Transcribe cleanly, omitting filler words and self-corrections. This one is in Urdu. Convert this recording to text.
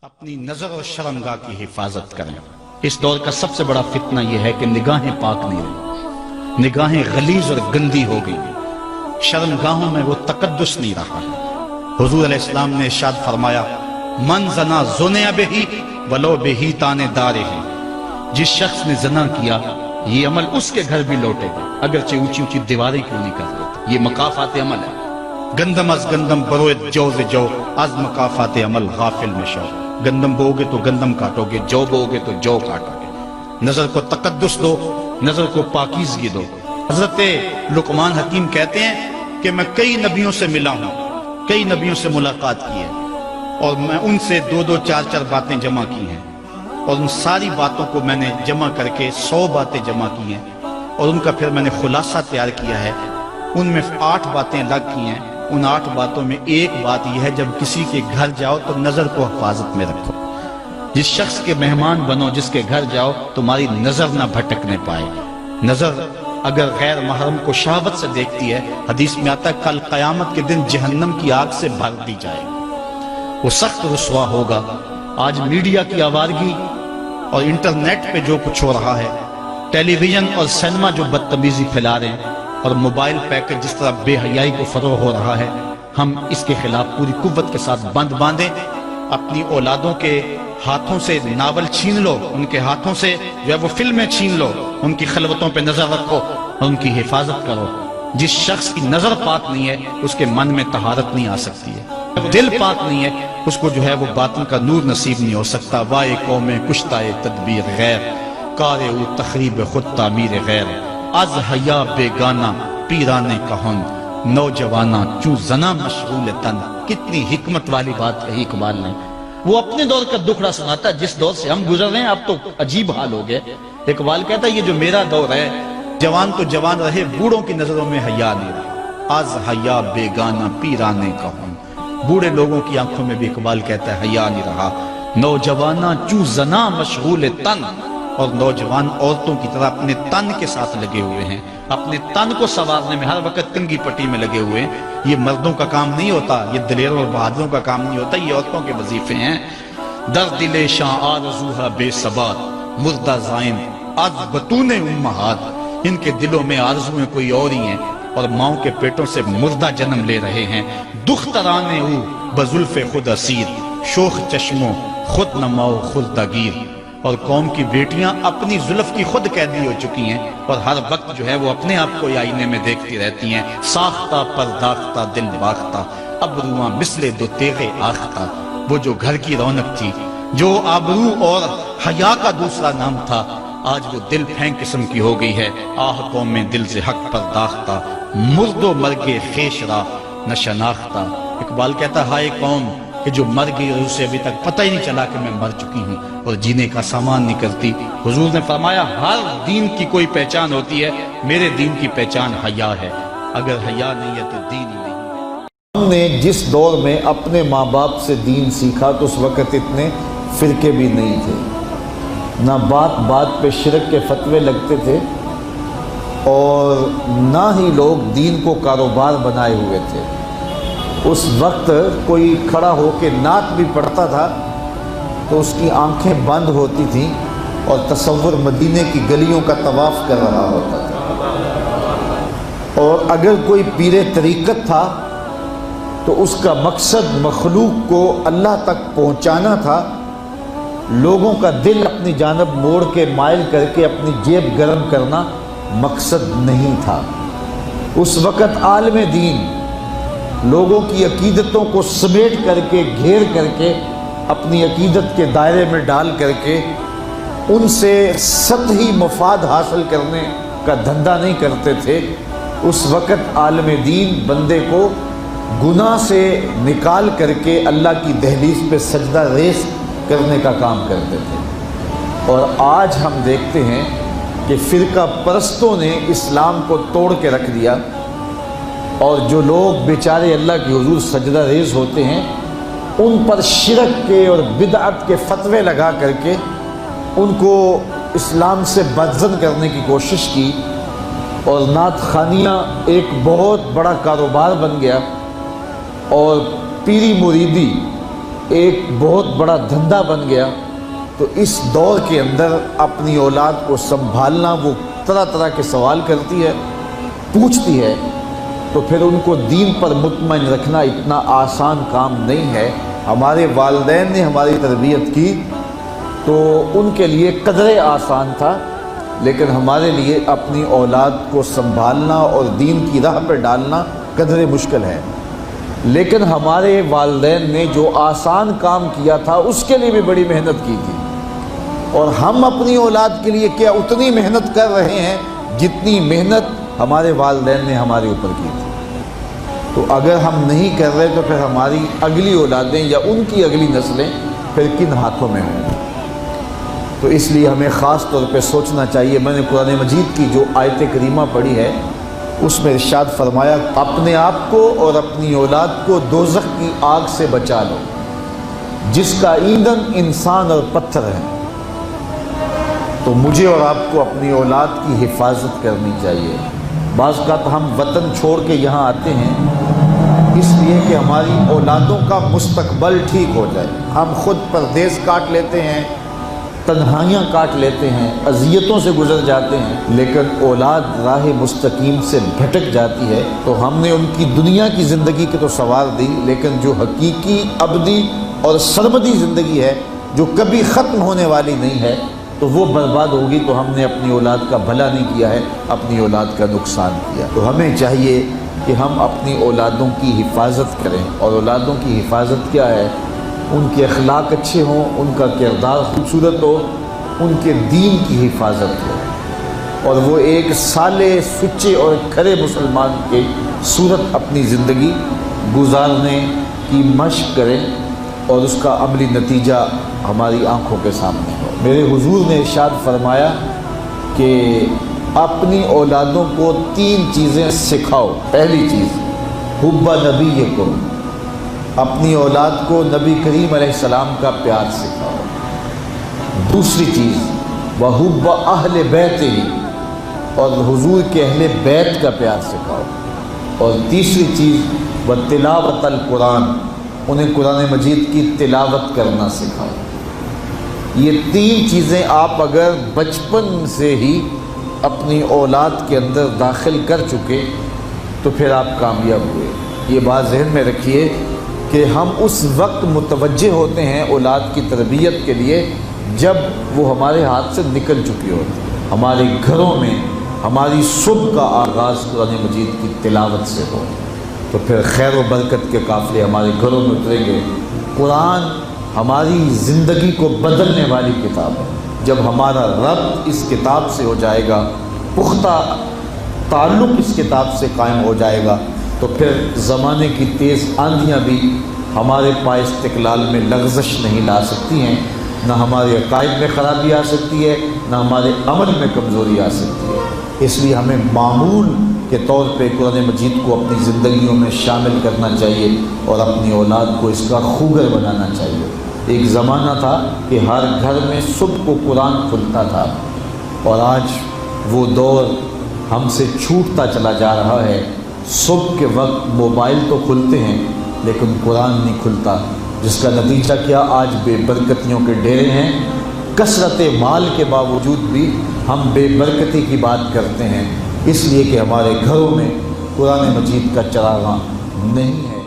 اپنی نظر اور شرمگاہ کی حفاظت کریں۔ اس دور کا سب سے بڑا فتنہ یہ ہے کہ نگاہیں پاک نہیں رہی، نگاہیں غلیظ اور گندی ہو گئی، شرمگاہوں میں وہ تقدس نہیں رہا ہے۔ حضور علیہ السلام نے ارشاد فرمایا، من زنا زنیا بہی ولو بہی تانے دارے ہیں، جس شخص نے زنا کیا یہ عمل اس کے گھر بھی لوٹے گا اگرچہ اونچی اونچی دیواریں کیوں نہیں کر دیتے۔ یہ مکافات عمل ہے۔ گندم از گندم بروید جو ز جو، از مکافات عمل غافل مشو۔ گندم بو گے تو گندم کاٹو گے، جو بو گے تو جو کاٹو گے۔ نظر کو تقدس دو، نظر کو پاکیزگی دو۔ حضرت لقمان حکیم کہتے ہیں کہ میں کئی نبیوں سے ملا ہوں، کئی نبیوں سے ملاقات کی ہے، اور میں ان سے دو دو چار چار باتیں جمع کی ہیں، اور ان ساری باتوں کو میں نے جمع کر کے 100 باتیں جمع کی ہیں، اور ان کا پھر میں نے خلاصہ تیار کیا ہے۔ ان میں 8 باتیں الگ کی ہیں۔ ان 8 باتوں میں ایک بات یہ ہے، جب کسی کے گھر جاؤ تو نظر کو حفاظت میں رکھو۔ جس شخص کے مہمان بنو، جس کے گھر جاؤ، تمہاری نظر نہ بھٹکنے پائے۔ نظر اگر غیر محرم کو شہوت سے دیکھتی ہے، حدیث میں آتا ہے کل قیامت کے دن جہنم کی آگ سے بھر دی جائے گی، وہ سخت رسوا ہوگا۔ آج میڈیا کی آوارگی اور انٹرنیٹ پہ جو کچھ ہو رہا ہے، ٹیلی ویژن اور سینما جو بدتمیزی پھیلا رہے ہیں، اور موبائل پیکج جس طرح بے حیائی کو فروغ ہو رہا ہے، ہم اس کے خلاف پوری قوت کے ساتھ بند باندھیں۔ اپنی اولادوں کے ہاتھوں سے ناول چھین لو، ان کے ہاتھوں سے جو ہے وہ فلمیں چھین لو، ان کی خلوتوں پہ نظر رکھو اور ان کی حفاظت کرو۔ جس شخص کی نظر پاک نہیں ہے، اس کے من میں طہارت نہیں آ سکتی ہے۔ دل پاک نہیں ہے، اس کو جو ہے وہ باطن کا نور نصیب نہیں ہو سکتا۔ وائے قوم کشتہ تدبیر غیر، کار او تخریب خود تعمیر غیر، از حیا بیگانہ پیرانے کہن، نوجوانہ چوں زنا مشغول تن۔ کتنی حکمت والی بات کہی اقبال نے۔ وہ اپنے دور کا دکھڑا سناتا ہے، جس دور سے ہم گزر رہے ہیں اب تو عجیب حال ہو گئے۔ اقبال کہتا ہے یہ جو میرا دور ہے، جوان تو جوان رہے، بوڑھوں کی نظروں میں حیا نہیں رہا۔ از حیا بیگانہ پیرانے کہن، بوڑھے لوگوں کی آنکھوں میں بھی اقبال کہتا ہے حیا نہیں رہا۔ نوجوانہ چوں زنا مشغول تن، اور نوجوان عورتوں کی طرح اپنے تن کے ساتھ لگے ہوئے ہیں، اپنے تن کو سنوارنے میں ہر وقت کنگھی پٹی میں لگے ہوئے ہیں۔ یہ مردوں کا کام نہیں ہوتا، یہ دلیروں اور بہادروں کا کام نہیں ہوتا، یہ عورتوں کے وظیفے ہیں۔ در دل شاں آرزوہا بے ثبات، مردہ زائن از بطون امہات۔ ان کے دلوں میں آرزویں کوئی اور ہی ہیں، اور ماؤں کے پیٹوں سے مردہ جنم لے رہے ہیں۔ دخترانے او بزلف خود اسیر، شوخ چشموں خود نماؤ خلدہ گیر۔ اور قوم کی بیٹیاں اپنی زلف کی خود قیدی ہو چکی ہیں، اور ہر وقت جو ہے وہ اپنے آپ کو آئینے میں دیکھتی رہتی ہیں۔ ساختہ پرداختہ دل باختہ، ابروان مثل دو تیغ آختہ۔ وہ جو گھر کی رونق تھی، جو آبرو اور حیا کا دوسرا نام تھا، آج وہ دل پھینک قسم کی ہو گئی ہے۔ آہ قوم میں دل سے حق پرداختہ، مرد و مرگ خویش را نہ شناختہ۔ اقبال کہتا ہے ہائے قوم کہ جو مر گئی اور اسے ابھی تک پتہ ہی نہیں چلا کہ میں مر چکی ہوں اور جینے کا سامان نہیں کرتی۔ حضور نے فرمایا ہر دین کی کوئی پہچان ہوتی ہے، میرے دین کی پہچان حیا ہے۔ اگر حیا نہیں ہے تو دین ہی نہیں ہے۔ ہم نے جس دور میں اپنے ماں باپ سے دین سیکھا تو اس وقت اتنے فرقے بھی نہیں تھے، نہ بات بات پہ شرک کے فتوے لگتے تھے، اور نہ ہی لوگ دین کو کاروبار بنائے ہوئے تھے۔ اس وقت کوئی کھڑا ہو کے نعت بھی پڑھتا تھا تو اس کی آنکھیں بند ہوتی تھیں اور تصور مدینے کی گلیوں کا طواف کر رہا ہوتا تھا۔ اور اگر کوئی پیر طریقت تھا تو اس کا مقصد مخلوق کو اللہ تک پہنچانا تھا، لوگوں کا دل اپنی جانب موڑ کے مائل کر کے اپنی جیب گرم کرنا مقصد نہیں تھا۔ اس وقت عالم دین لوگوں کی عقیدتوں کو سمیٹ کر کے، گھیر کر کے، اپنی عقیدت کے دائرے میں ڈال کر کے ان سے سطحی مفاد حاصل کرنے کا دھندا نہیں کرتے تھے۔ اس وقت عالم دین بندے کو گناہ سے نکال کر کے اللہ کی دہلیز پہ سجدہ ریز کرنے کا کام کرتے تھے۔ اور آج ہم دیکھتے ہیں کہ فرقہ پرستوں نے اسلام کو توڑ کے رکھ دیا، اور جو لوگ بیچارے اللہ کے حضور سجدہ ریز ہوتے ہیں، ان پر شرک کے اور بدعت کے فتوے لگا کر کے ان کو اسلام سے بدزن کرنے کی کوشش کی، اور نعت خوانیاں ایک بہت بڑا کاروبار بن گیا، اور پیری مریدی ایک بہت بڑا دھندا بن گیا، تو اس دور کے اندر اپنی اولاد کو سنبھالنا، وہ طرح طرح کے سوال کرتی ہے، پوچھتی ہے، تو پھر ان کو دین پر مطمئن رکھنا اتنا آسان کام نہیں ہے۔ ہمارے والدین نے ہماری تربیت کی تو ان کے لیے قدرے آسان تھا، لیکن ہمارے لیے اپنی اولاد کو سنبھالنا اور دین کی راہ پر ڈالنا قدرے مشکل ہے۔ لیکن ہمارے والدین نے جو آسان کام کیا تھا اس کے لیے بھی بڑی محنت کی تھی، اور ہم اپنی اولاد کے لیے کیا اتنی محنت کر رہے ہیں جتنی محنت ہمارے والدین نے ہمارے اوپر کی تھی۔ تو اگر ہم نہیں کر رہے تو پھر ہماری اگلی اولادیں یا ان کی اگلی نسلیں پھر کن ہاتھوں میں ہوں گی؟ تو اس لیے ہمیں خاص طور پہ سوچنا چاہیے۔ میں نے قرآن مجید کی جو آیت کریمہ پڑھی ہے اس میں ارشاد فرمایا، اپنے آپ کو اور اپنی اولاد کو دوزخ کی آگ سے بچا لو جس کا ایندھن انسان اور پتھر ہے۔ تو مجھے اور آپ کو اپنی اولاد کی حفاظت کرنی چاہیے۔ بعض اوقات ہم وطن چھوڑ کے یہاں آتے ہیں اس لیے کہ ہماری اولادوں کا مستقبل ٹھیک ہو جائے۔ ہم خود پردیس کاٹ لیتے ہیں، تنہائیاں کاٹ لیتے ہیں، اذیتوں سے گزر جاتے ہیں، لیکن اولاد راہ مستقیم سے بھٹک جاتی ہے تو ہم نے ان کی دنیا کی زندگی کی تو سنوار دی، لیکن جو حقیقی ابدی اور سرمدی زندگی ہے جو کبھی ختم ہونے والی نہیں ہے تو وہ برباد ہوگی۔ تو ہم نے اپنی اولاد کا بھلا نہیں کیا ہے، اپنی اولاد کا نقصان کیا۔ تو ہمیں چاہیے کہ ہم اپنی اولادوں کی حفاظت کریں، اور اولادوں کی حفاظت کیا ہے؟ ان کے اخلاق اچھے ہوں، ان کا کردار خوبصورت ہو، ان کے دین کی حفاظت ہو، اور وہ ایک صالح، سچے اور کھرے مسلمان کے صورت اپنی زندگی گزارنے کی مشق کریں، اور اس کا عملی نتیجہ ہماری آنکھوں کے سامنے ہو۔ میرے حضور نے ارشاد فرمایا کہ اپنی اولادوں کو 3 چیزیں سکھاؤ۔ پہلی چیز حب نبیکم، اپنی اولاد کو نبی کریم علیہ السلام کا پیار سکھاؤ۔ دوسری چیز وحب اہل بیت ہی، اور حضور کے اہل بیت کا پیار سکھاؤ۔ اور تیسری چیز وتلاوت القرآن، انہیں قرآن مجید کی تلاوت کرنا سکھاؤ۔ یہ 3 چیزیں آپ اگر بچپن سے ہی اپنی اولاد کے اندر داخل کر چکے تو پھر آپ کامیاب ہوئے۔ یہ بات ذہن میں رکھیے کہ ہم اس وقت متوجہ ہوتے ہیں اولاد کی تربیت کے لیے جب وہ ہمارے ہاتھ سے نکل چکی ہوتی ہے۔ ہمارے گھروں میں ہماری صبح کا آغاز قرآن مجید کی تلاوت سے ہو تو پھر خیر و برکت کے قافلے ہمارے گھروں میں اتریں گے۔ قرآن ہماری زندگی کو بدلنے والی کتاب ہے۔ جب ہمارا ربط اس کتاب سے ہو جائے گا، پختہ تعلق اس کتاب سے قائم ہو جائے گا، تو پھر زمانے کی تیز آندھیاں بھی ہمارے پائے استقلال میں لغزش نہیں لا سکتی ہیں، نہ ہمارے عقائد میں خرابی آ سکتی ہے، نہ ہمارے عمل میں کمزوری آ سکتی ہے۔ اس لیے ہمیں معمول کے طور پہ قرآن مجید کو اپنی زندگیوں میں شامل کرنا چاہیے اور اپنی اولاد کو اس کا خوگر بنانا چاہیے۔ ایک زمانہ تھا کہ ہر گھر میں صبح کو قرآن کھلتا تھا، اور آج وہ دور ہم سے چھوٹتا چلا جا رہا ہے۔ صبح کے وقت موبائل تو کھلتے ہیں لیکن قرآن نہیں کھلتا، جس کا نتیجہ کیا؟ آج بے برکتیوں کے ڈیرے ہیں۔ کثرت مال کے باوجود بھی ہم بے برکتی کی بات کرتے ہیں، اس لیے کہ ہمارے گھروں میں قرآن مجید کا چراغاں نہیں ہے۔